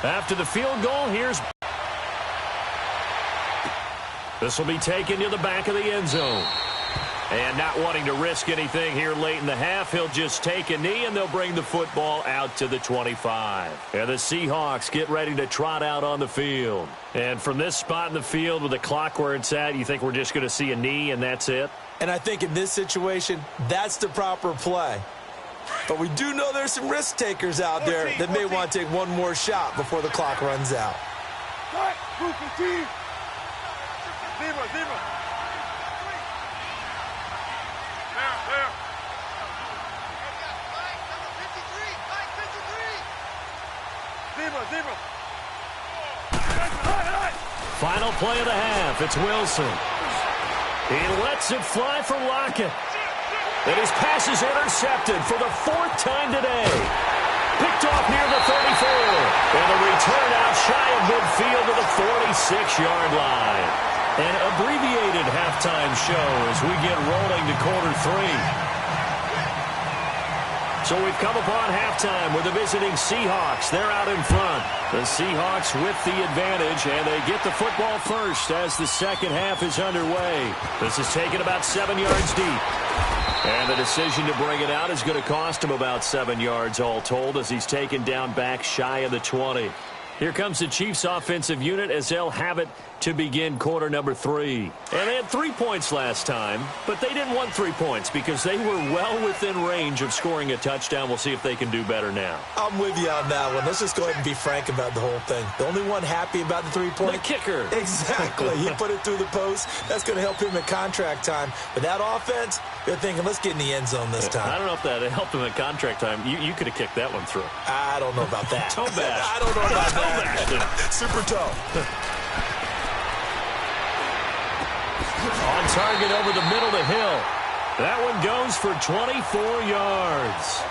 After the field goal, this will be taken to the back of the end zone. And not wanting to risk anything here late in the half, he'll just take a knee, and they'll bring the football out to the 25. And the Seahawks get ready to trot out on the field. And from this spot in the field with the clock where it's at, you think we're just going to see a knee and that's it? And I think in this situation, that's the proper play. But we do know there's some risk takers out there that may want to take one more shot before the clock runs out. Final play of the half. It's Wilson. He lets it fly for Lockett. And his pass is intercepted for the 4th time today. Picked off near the 34. And a return out shy of midfield to the 46-yard line. An abbreviated halftime show as we get rolling to quarter 3. So we've come upon halftime with the visiting Seahawks. They're out in front. The Seahawks with the advantage, and they get the football first as the second half is underway. This is taken about 7 yards deep. And the decision to bring it out is going to cost him about 7 yards all told as he's taken down back shy of the 20. Here comes the Chiefs offensive unit as they'll have it to begin quarter number 3. And they had 3 points last time, but they didn't want 3 points because they were well within range of scoring a touchdown. We'll see if they can do better now. I'm with you on that one. Let's just go ahead and be frank about the whole thing. The only one happy about the 3-point? The kicker. Exactly. He put it through the post. That's going to help him at contract time. But that offense, they're thinking, let's get in the end zone this time. I don't know if that helped him at contract time. You could have kicked that one through. I don't know about that. Toe bash. I don't know about that. Super toe. On target over the middle to Hill. That one goes for 24 yards.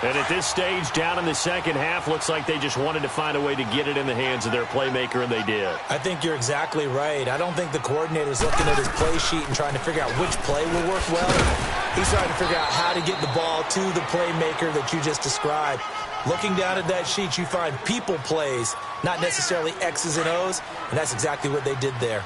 And at this stage, down in the second half, looks like they just wanted to find a way to get it in the hands of their playmaker, and they did. I think you're exactly right. I don't think the coordinator's looking at his play sheet and trying to figure out which play will work well. He's trying to figure out how to get the ball to the playmaker that you just described. Looking down at that sheet, you find people plays, not necessarily X's and O's, and that's exactly what they did there.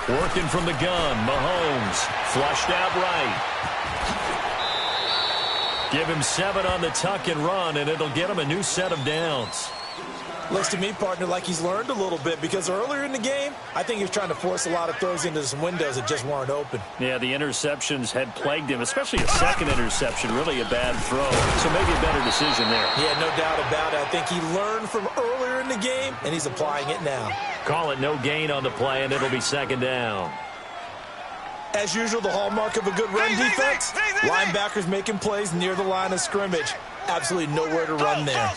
Working from the gun, Mahomes flushed out right. Give him 7 on the tuck and run, and it'll get him a new set of downs. Looks to me, partner, like he's learned a little bit because earlier in the game, I think he was trying to force a lot of throws into some windows that just weren't open. Yeah, the interceptions had plagued him, especially a second interception, really a bad throw. So maybe a better decision there. Yeah, no doubt about it. I think he learned from earlier in the game, and he's applying it now. Call it no gain on the play, and it'll be second down. As usual, the hallmark of a good run defense, linebackers making plays near the line of scrimmage. Absolutely nowhere to run there.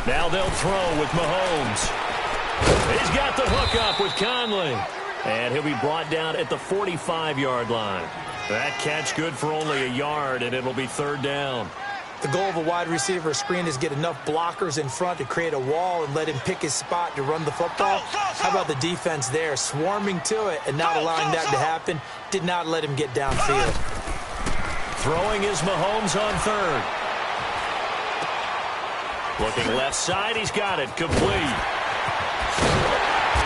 Now they'll throw with Mahomes. He's got the hook up with Conley. And he'll be brought down at the 45-yard line. That catch good for only a yard, and it'll be third down. The goal of a wide receiver screen is get enough blockers in front to create a wall and let him pick his spot to run the football. How about the defense there, swarming to it and not allowing that to happen? Did not let him get downfield. Throwing is Mahomes on third. Looking left side, he's got it, complete.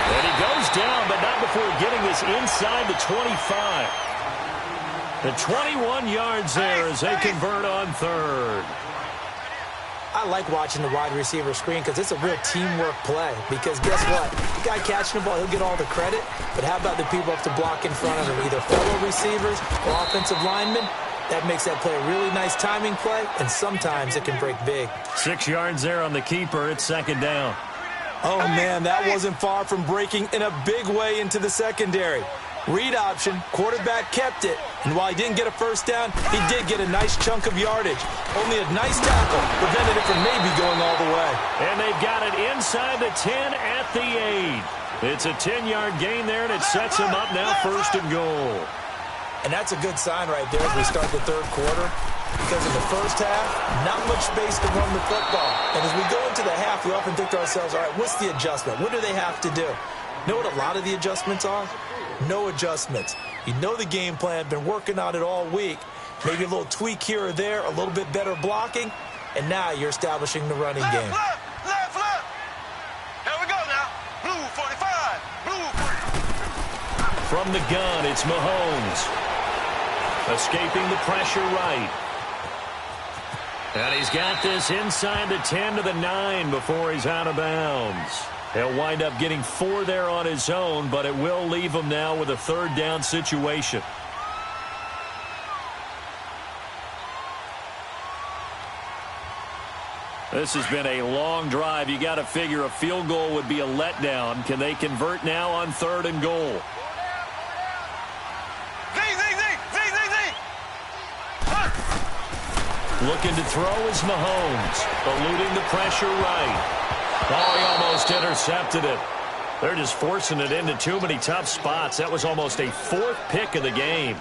And he goes down, but not before getting this inside the 25. The 21 yards there as they convert on third. I like watching the wide receiver screen because it's a real teamwork play. Because guess what? The guy catching the ball, he'll get all the credit. But how about the people up to block in front of him, either fellow receivers or offensive linemen? That makes that play a really nice timing play, and sometimes it can break big. 6 yards there on the keeper. It's second down. Oh, man, that wasn't far from breaking in a big way into the secondary. Read option, quarterback kept it, and while he didn't get a first down, he did get a nice chunk of yardage. Only a nice tackle prevented it from maybe going all the way. And they've got it inside the 10 at the 8. It's a 10-yard gain there, and it sets him up now first and goal. And that's a good sign right there as we start the third quarter. Because in the first half, not much space to run the football. And as we go into the half, we often think to ourselves, all right, what's the adjustment? What do they have to do? Know what a lot of the adjustments are? No adjustments. You know the game plan, been working on it all week. Maybe a little tweak here or there, a little bit better blocking, and now you're establishing the running game. Left. Here we go now. Blue 45. Blue 45. From the gun, it's Mahomes. Escaping the pressure right. And he's got this inside the 10 to the 9 before he's out of bounds. He'll wind up getting 4 there on his own, but it will leave him now with a third down situation. This has been a long drive. You got to figure a field goal would be a letdown. Can they convert now on 3rd and goal? Looking to throw is Mahomes, eluding the pressure right. Oh, he almost intercepted it. They're just forcing it into too many tough spots. That was almost a 4th pick of the game.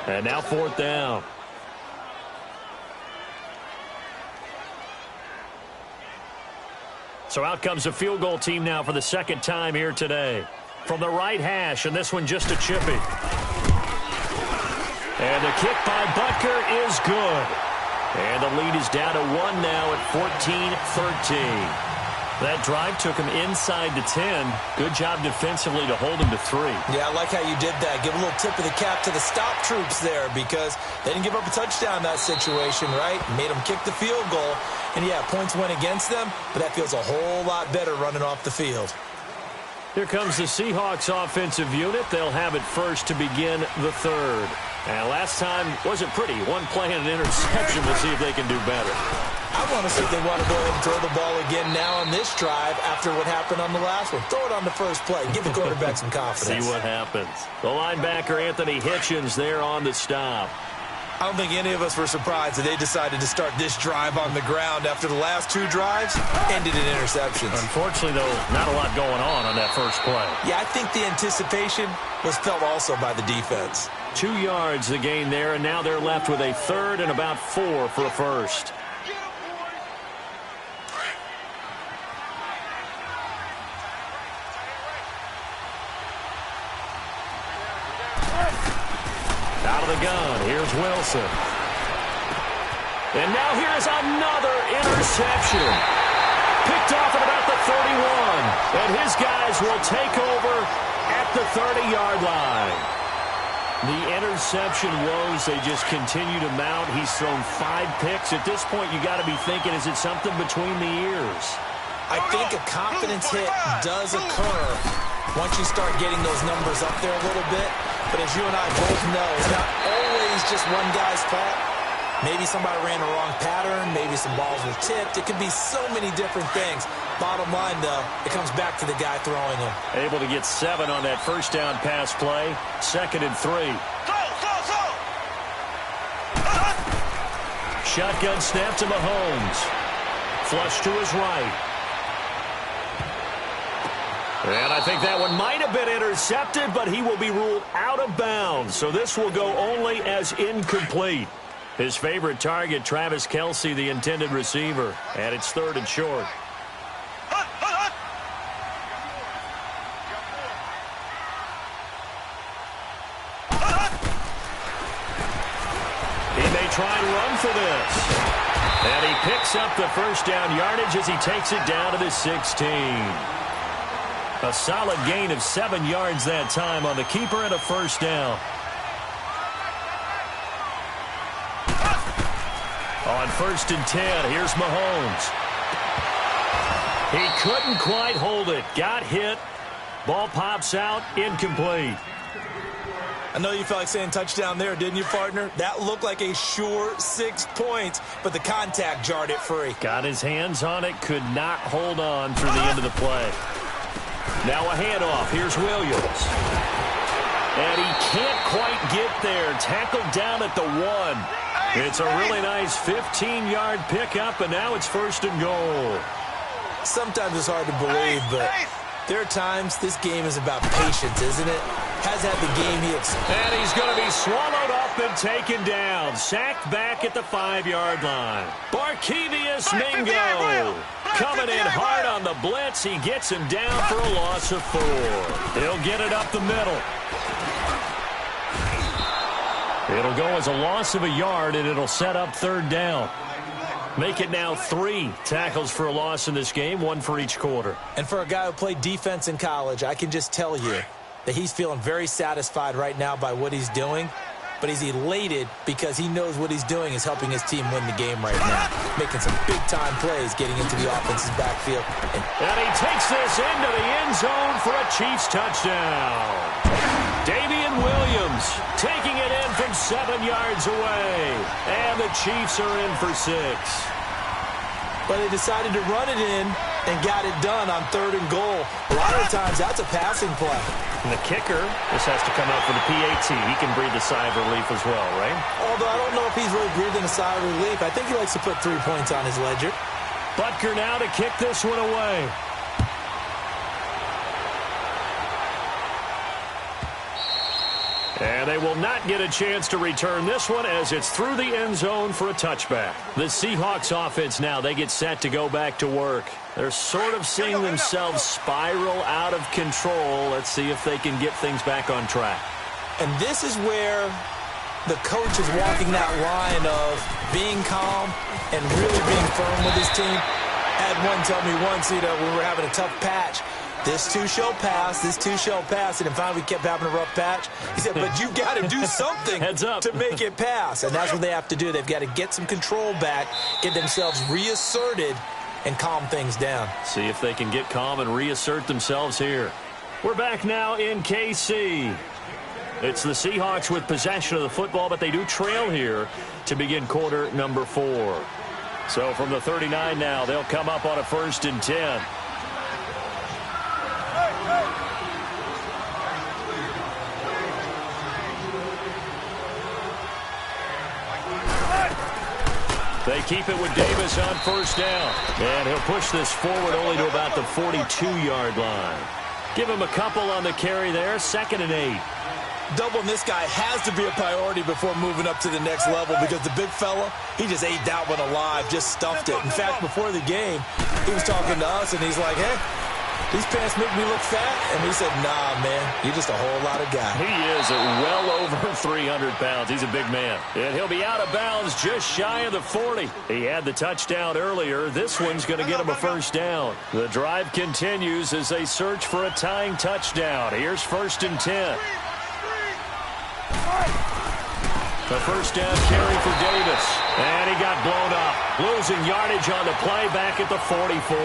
And now 4th down. So out comes a field goal team now for the second time here today. From the right hash, and this one just a chippy. And the kick by Butker is good. And the lead is down to 1 now at 14-13. That drive took him inside the 10. Good job defensively to hold him to 3. Yeah, I like how you did that. Give a little tip of the cap to the stop troops there because they didn't give up a touchdown in that situation, right? Made them kick the field goal. And, yeah, points went against them, but that feels a whole lot better running off the field. Here comes the Seahawks offensive unit. They'll have it first to begin the third. And last time wasn't pretty. One play and an interception. We'll see if they can do better. I want to see if they want to go ahead and throw the ball again now on this drive after what happened on the last one. Throw it on the first play. Give the quarterback some confidence. See what happens. The linebacker, Anthony Hitchens, there on the stop. I don't think any of us were surprised that they decided to start this drive on the ground after the last 2 drives ended in interceptions. Unfortunately, though, not a lot going on that first play. Yeah, I think the anticipation was felt also by the defense. 2 yards the gain there, and now they're left with a 3rd and about 4 for a first. Out of the gun, here's Wilson. And now here's another interception. Picked off at about the 31. And his guys will take over at the 30-yard line. The interception woes, they just continue to mount. He's thrown 5 picks. At this point, you got to be thinking, is it something between the ears? I think a confidence hit does occur once you start getting those numbers up there a little bit. But as you and I both know, it's not always just one guy's fault. Maybe somebody ran a wrong pattern. Maybe some balls were tipped. It could be so many different things. Bottom line, though, it comes back to the guy throwing them. Able to get 7 on that first down pass play. 2nd and 3. Shotgun snap to Mahomes. Flush to his right. And I think that one might have been intercepted, but he will be ruled out of bounds. So this will go only as incomplete. His favorite target, Travis Kelce, the intended receiver. And it's 3rd and short. He may try and run for this. And he picks up the first down yardage as he takes it down to the 16. A solid gain of 7 yards that time on the keeper and a first down. On 1st and 10, here's Mahomes. He couldn't quite hold it. Got hit. Ball pops out. Incomplete. I know you felt like saying touchdown there, didn't you, partner? That looked like a sure 6 points, but the contact jarred it free. Got his hands on it. Could not hold on through the end of the play. Now a handoff. Here's Williams. And he can't quite get there. Tackled down at the 1. It's a really nice 15-yard pickup, and now it's 1st and goal. Sometimes it's hard to believe, but There are times this game is about patience, isn't it? Has had the game he expects. And he's going to be swallowed up and taken down. Sacked back at the 5-yard line. Barkevious Mingo coming in hard on the blitz. He gets him down for a loss of 4. He'll get it up the middle. It'll go as a loss of a yard, and it'll set up 3rd down. Make it now 3 tackles for a loss in this game, 1 for each quarter. And for a guy who played defense in college, I can just tell you that he's feeling very satisfied right now by what he's doing. But he's elated because he knows what he's doing is helping his team win the game right now. Making some big-time plays getting into the offense's backfield. And he takes this into the end zone for a Chiefs touchdown. Damian Williams taking it in from 7 yards away. And the Chiefs are in for 6. But they decided to run it in and got it done on 3rd and goal. A lot of times that's a passing play. And the kicker just has to come out for the PAT. He can breathe a sigh of relief as well, right? Although I don't know if he's really breathing a sigh of relief. I think he likes to put 3 points on his ledger. Butker now to kick this one away. And they will not get a chance to return this one as it's through the end zone for a touchback. The Seahawks offense now, they get set to go back to work. They're sort of seeing themselves spiral out of control. Let's see if they can get things back on track. And this is where the coach is walking that line of being calm and really being firm with his team. I had one tell me once, when we were having a tough patch, this too shall pass, this too shall pass. And then finally we kept having a rough patch. He said, but you got to do something Heads up. to make it pass. And that's what they have to do. They've got to get some control back, get themselves reasserted, and calm things down. See if they can get calm and reassert themselves here. We're back now in KC. It's the Seahawks with possession of the football, but they do trail here to begin quarter number 4. So from the 39 now, they'll come up on a 1st and 10. They keep it with Davis on 1st down. And he'll push this forward only to about the 42-yard line. Give him a couple on the carry there. 2nd and 8. Doubling this guy has to be a priority before moving up to the next level because the big fella, he just ate that one alive, just stuffed it. In fact, before the game, he was talking to us, and he's like, hey, these pants make me look fat. And we said, nah, man, you're just a whole lot of guy. He is well over 300 pounds. He's a big man. And he'll be out of bounds just shy of the 40. He had the touchdown earlier. This one's going to get him a 1st down. The drive continues as they search for a tying touchdown. Here's 1st and 10. The 1st down carry for Davis. And he got blown up. Losing yardage on the play back at the 44.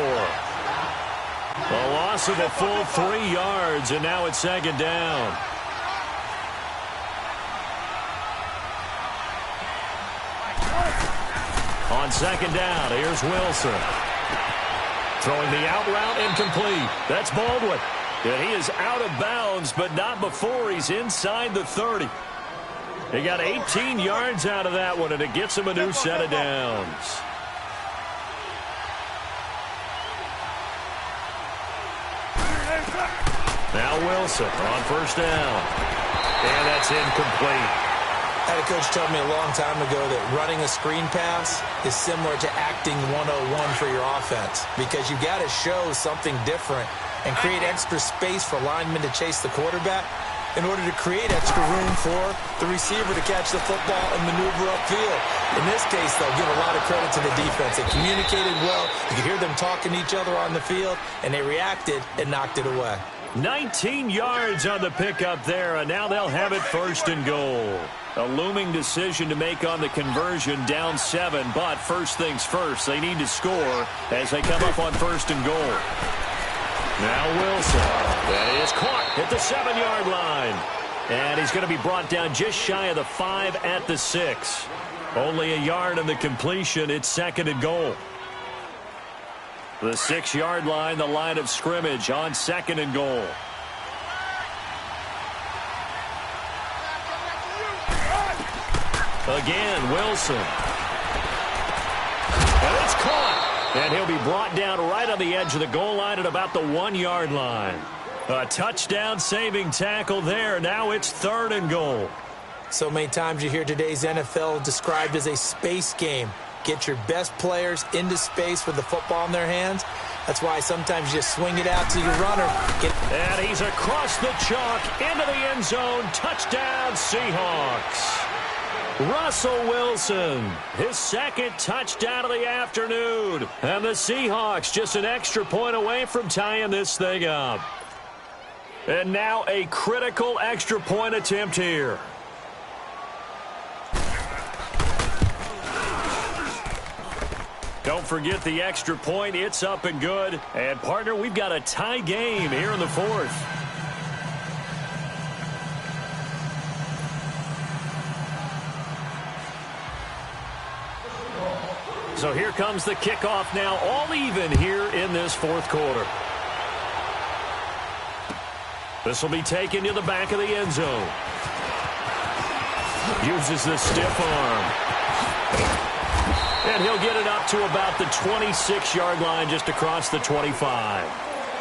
A loss of a full 3 yards, and now it's 2nd down. On 2nd down, here's Wilson. Throwing the out route incomplete. That's Baldwin. And he is out of bounds, but not before he's inside the 30. He got 18 yards out of that one, and it gets him a new set of downs. Now Wilson on 1st down. And that's incomplete. I had a coach tell me a long time ago that running a screen pass is similar to acting 101 for your offense because you got to show something different and create extra space for linemen to chase the quarterback in order to create extra room for the receiver to catch the football and maneuver upfield. In this case, they'll give a lot of credit to the defense. They communicated well. You could hear them talking to each other on the field, and they reacted and knocked it away. 19 yards on the pickup there, and now they'll have it 1st and goal. A looming decision to make on the conversion, down 7, but first things first, they need to score as they come up on 1st and goal. Now Wilson. That is caught at the 7-yard line. And he's going to be brought down just shy of the 5 at the 6. Only a yard on the completion. It's 2nd and goal. The 6-yard line, the line of scrimmage on 2nd and goal. Again, Wilson. And it's caught. And he'll be brought down right on the edge of the goal line at about the 1-yard line. A touchdown-saving tackle there. Now it's 3rd and goal. So many times you hear today's NFL described as a space game. Get your best players into space with the football in their hands. That's why sometimes you just swing it out to your runner. And he's across the chalk into the end zone. Touchdown, Seahawks. Russell Wilson, his 2nd touchdown of the afternoon. And the Seahawks just an extra point away from tying this thing up. And now a critical extra point attempt here. Don't forget the extra point. It's up and good. And, partner, we've got a tie game here in the 4th. So here comes the kickoff now, all even here in this 4th quarter. This will be taken to the back of the end zone. Uses the stiff arm. And he'll get it up to about the 26-yard line, just across the 25.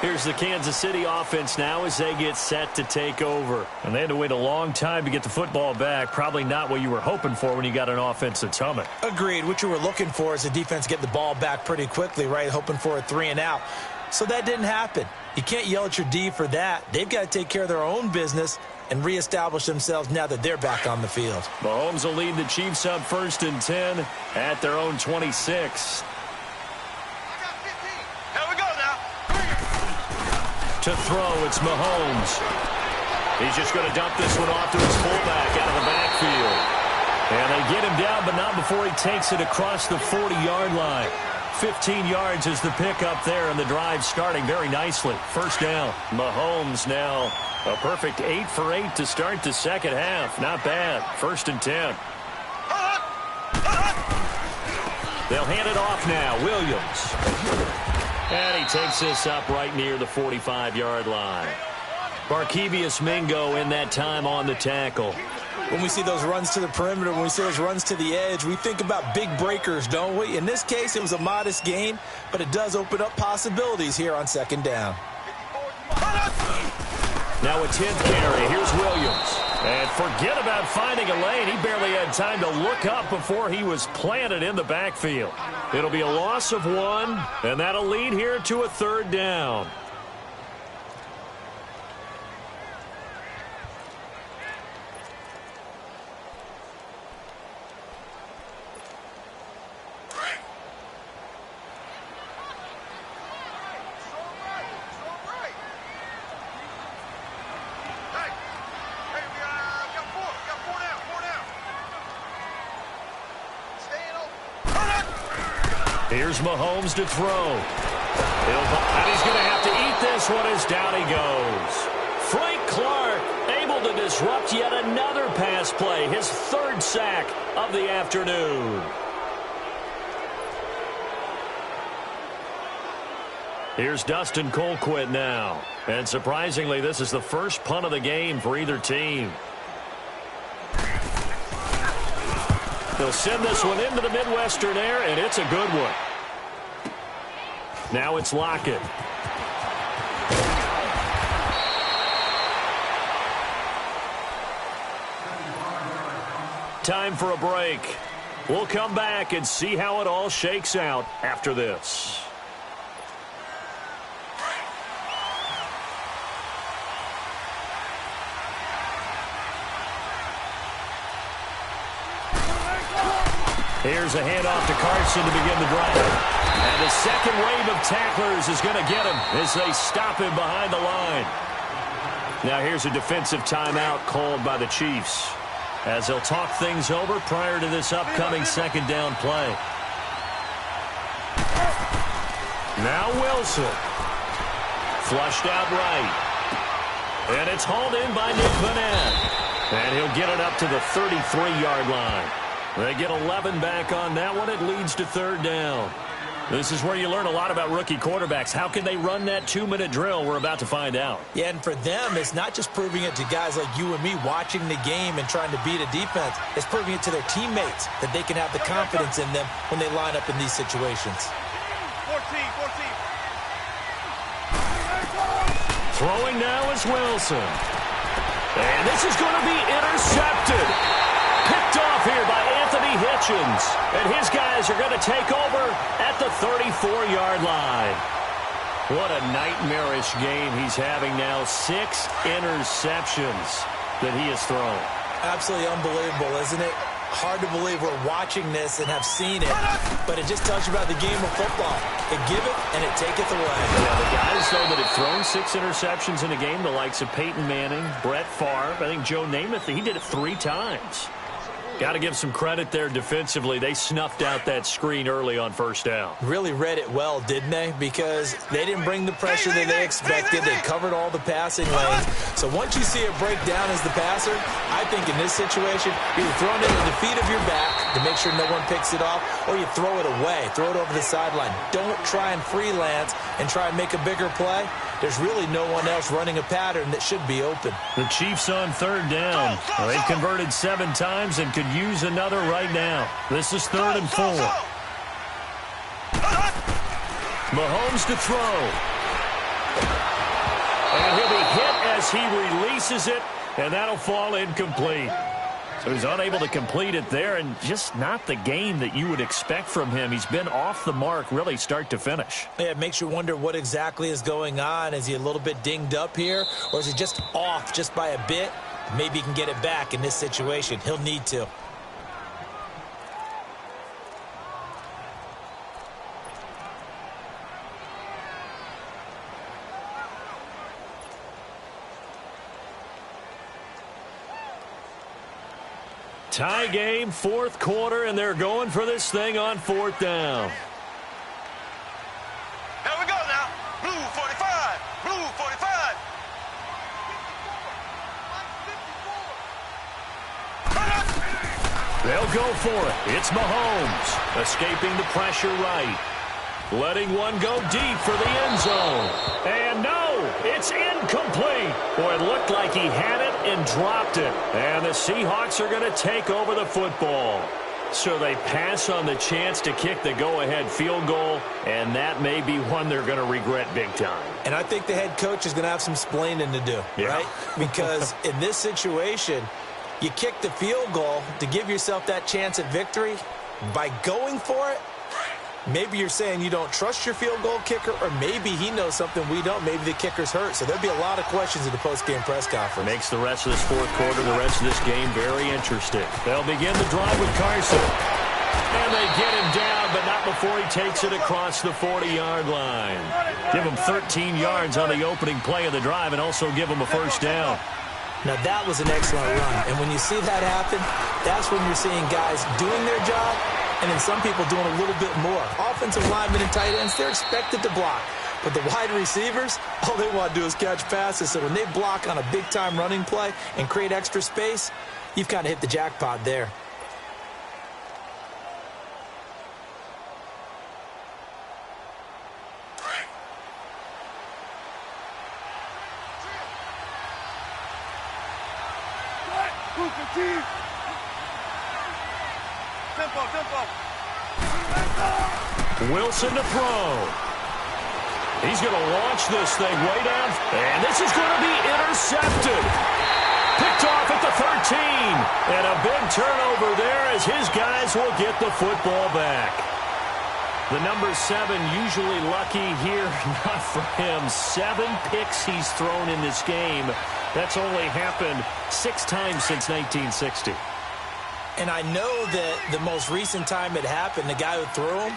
Here's the Kansas City offense now as they get set to take over. And they had to wait a long time to get the football back. Probably not what you were hoping for when you got an offense that's humming. Agreed. What you were looking for is the defense get the ball back pretty quickly, right? Hoping for a 3 and out. So that didn't happen. You can't yell at your D for that. They've got to take care of their own business and reestablish themselves now that they're back on the field. Mahomes will lead the Chiefs up 1st and 10 at their own 26. Here we go now. To throw, it's Mahomes. He's just going to dump this one off to his fullback out of the backfield. And they get him down, but not before he takes it across the 40-yard line. 15 yards is the pickup there, and the drive starting very nicely. 1st down. Mahomes now a perfect 8 for 8 to start the second half. Not bad. 1st and 10. They'll hand it off now. Williams. And he takes this up right near the 45-yard line. Barkevious Mingo in that time on the tackle. When we see those runs to the perimeter, when we see those runs to the edge, we think about big breakers, don't we? In this case, it was a modest gain, but it does open up possibilities here on 2nd down. Now a 10th carry. Here's Williams. And forget about finding a lane. He barely had time to look up before he was planted in the backfield. It'll be a loss of 1, and that'll lead here to a 3rd down. Here's Mahomes to throw. And he's going to have to eat this one as down he goes. Frank Clark able to disrupt yet another pass play. His 3rd sack of the afternoon. Here's Dustin Colquitt now. And surprisingly, this is the first punt of the game for either team. They'll send this one into the Midwestern air, and it's a good one. Now it's Lockett. Time for a break. We'll come back and see how it all shakes out after this. Here's a handoff to Carson to begin the drive. And the second wave of tacklers is going to get him as they stop him behind the line. Now here's a defensive timeout called by the Chiefs as they'll talk things over prior to this upcoming 2nd down play. Now Wilson. Flushed out right. And it's hauled in by Nick Vannett. And he'll get it up to the 33-yard line. They get 11 back on that one. It leads to 3rd down. This is where you learn a lot about rookie quarterbacks. How can they run that 2-minute drill? We're about to find out. Yeah, and for them, it's not just proving it to guys like you and me watching the game and trying to beat a defense. It's proving it to their teammates that they can have the confidence in them when they line up in these situations. Throwing now is Wilson. And this is going to be intercepted. Picked off here by Anthony Hitchens. And his guys are going to take over at the 34-yard line. What a nightmarish game he's having now. 6 interceptions that he has thrown. Absolutely unbelievable, isn't it? Hard to believe we're watching this and have seen it, but it just tells you about the game of football. It giveth and it taketh away. Yeah, the guys, though, that have thrown 6 interceptions in a game, the likes of Peyton Manning, Brett Favre, I think Joe Namath, he did it 3 times. Got to give some credit there defensively. They snuffed out that screen early on first down. Really read it well, didn't they? Because they didn't bring the pressure that they expected. They covered all the passing lanes. So once you see it break down as the passer, I think in this situation, you're throwing it at the feet of your back to make sure no one picks it off, or you throw it away, throw it over the sideline. Don't try and freelance and try and make a bigger play. There's really no one else running a pattern that should be open. The Chiefs on 3rd down. Well, they've converted 7 times and could use another right now. This is 3rd and 4. Mahomes to throw. And he'll be hit as he releases it, and that'll fall incomplete. So he's unable to complete it there, and just not the game that you would expect from him. He's been off the mark really start to finish. Yeah, it makes you wonder what exactly is going on. Is he a little bit dinged up here, or is he just off just by a bit? Maybe he can get it back in this situation. He'll need to. Tie game, 4th quarter, and they're going for this thing on 4th down. Here we go now. Blue 45. Blue 45. They'll go for it. It's Mahomes escaping the pressure right. Letting one go deep for the end zone. And no, it's incomplete. Boy, it looked like he had it and dropped it. And the Seahawks are going to take over the football. So they pass on the chance to kick the go-ahead field goal, and that may be one they're going to regret big time. And I think the head coach is going to have some splaining to do, right? Because in this situation, you kick the field goal to give yourself that chance at victory. By going for it, maybe you're saying you don't trust your field goal kicker, or maybe he knows something we don't. Maybe the kicker's hurt. So there'll be a lot of questions in the post-game press conference. Makes the rest of this 4th quarter, the rest of this game very interesting. They'll begin the drive with Carson. And they get him down, but not before he takes it across the 40-yard line. Give him 13 yards on the opening play of the drive and also give him a first down. Now, that was an excellent run. And when you see that happen, that's when you're seeing guys doing their job, and then some people doing a little bit more. Offensive linemen and tight ends, they're expected to block. But the wide receivers, all they want to do is catch passes. So when they block on a big-time running play and create extra space, you've kind of hit the jackpot there. Wilson to throw. He's going to launch this thing way down. And this is going to be intercepted. Picked off at the 13. And a big turnover there as his guys will get the football back. The number 7 usually lucky here. Not for him. 7 picks he's thrown in this game. That's only happened 6 times since 1960. And I know that the most recent time it happened, the guy who threw him,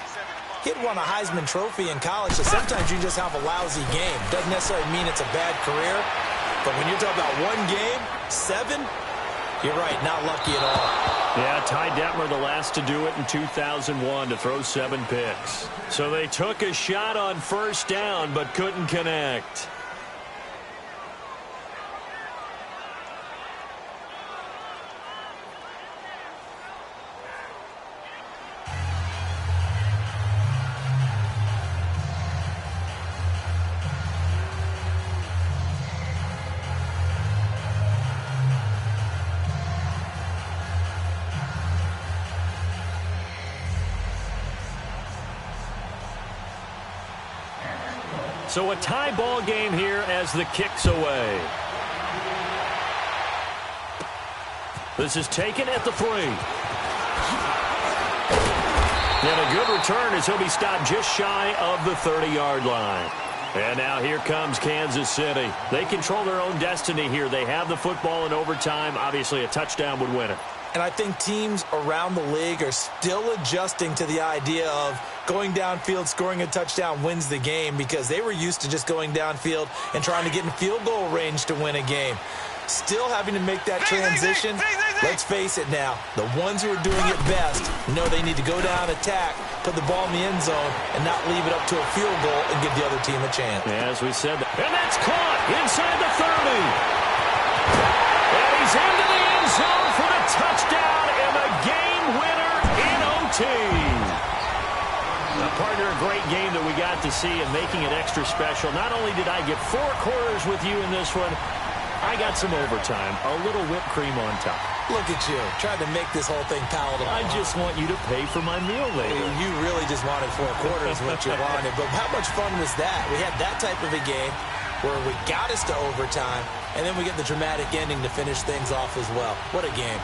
he'd won a Heisman Trophy in college, so sometimes you just have a lousy game. Doesn't necessarily mean it's a bad career, but when you're talking about one game, 7, you're right, not lucky at all. Yeah, Ty Detmer the last to do it in 2001 to throw 7 picks. So they took a shot on first down but couldn't connect. So a tie ball game here as the kick's away. This is taken at the 3. And a good return as he'll be stopped just shy of the 30-yard line. And now here comes Kansas City. They control their own destiny here. They have the football in overtime. Obviously, a touchdown would win it. And I think teams around the league are still adjusting to the idea of going downfield, scoring a touchdown wins the game, because they were used to just going downfield and trying to get in field goal range to win a game. Still having to make that transition. Let's face it now, the ones who are doing it best know they need to go down, attack, put the ball in the end zone, and not leave it up to a field goal and give the other team a chance. As we said, and that's caught inside the 30. And he's into the end zone for the touchdown and the game winner in OT. Now, partner, a great game that we got to see and making it extra special. Not only did I get 4 quarters with you in this one, I got some overtime, a little whipped cream on top. Look at you, trying to make this whole thing palatable. I just want you to pay for my meal later. You really just wanted 4 quarters what you wanted. But how much fun was that? We had that type of a game where we got us to overtime, and then we get the dramatic ending to finish things off as well. What a game.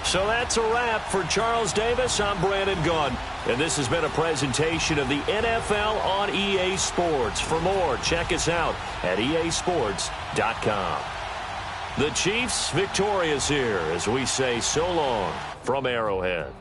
So that's a wrap for Charles Davis. I'm Brandon Gaudin, and this has been a presentation of the NFL on EA Sports. For more, check us out at easports.com. The Chiefs victorious here as we say so long from Arrowhead.